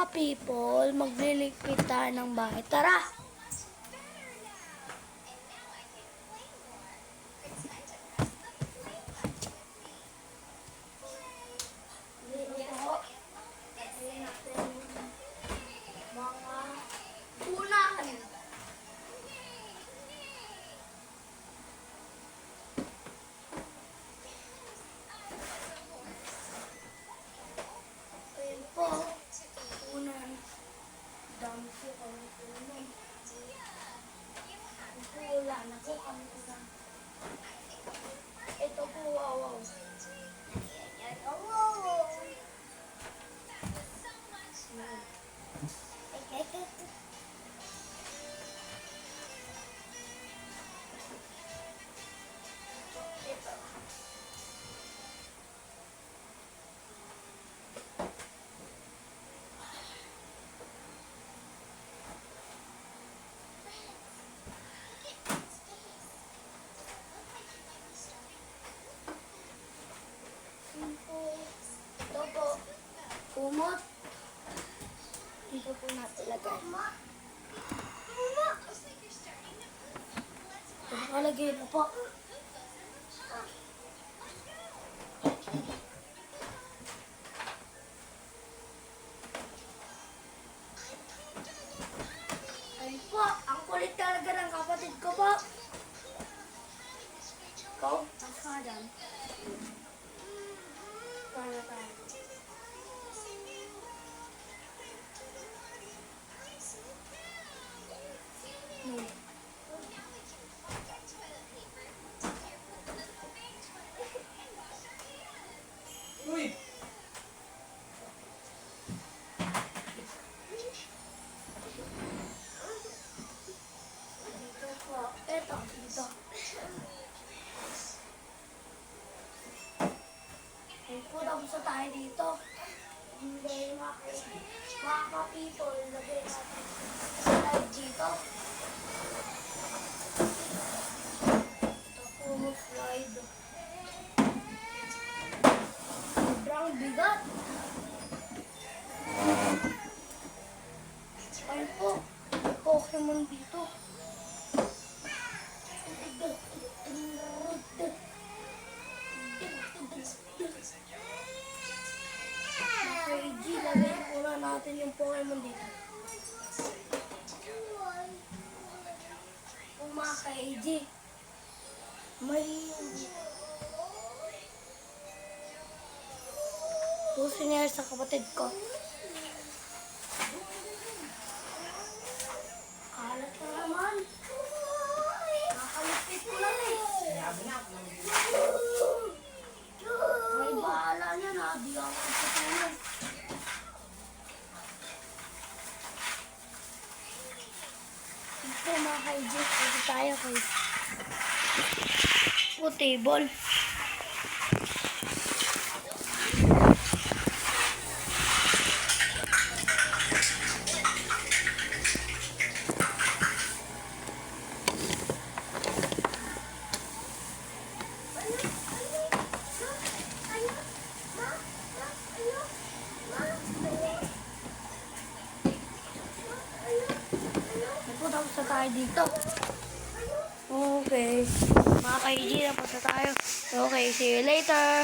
ka-people, magliligpit tayo ng bahay. Tara! Wala na po kami isa. Ito po, wow. Yan, wow. Ito. Ito po, kumot. Dito po natin lagay. Nakalagay na po. Ayun po, ang kulit talaga ng kapatid ko po. Ikaw? Ang kadan. Para tayo. Uy! Dito po. Eto, dito. Ay po, tapos na tayo dito. Hindi, mga ka-people, lagay natin sa live dito. Ito po, slide. Sobrang bigat. Ayun po, may Pokemon dito. KG, lagay muna natin yung Pokemon dito. Kung mga KG, may puso niya sa kapatid ko. Kalat na naman. Nakalipit ko lang eh. May bahala niya na. Di ako kapatulog. Ito mga kaijik. Ito tayo kay table. Tapos na tayo dito. Okay. Mga kaiji, tapos na tayo. Okay, see you later.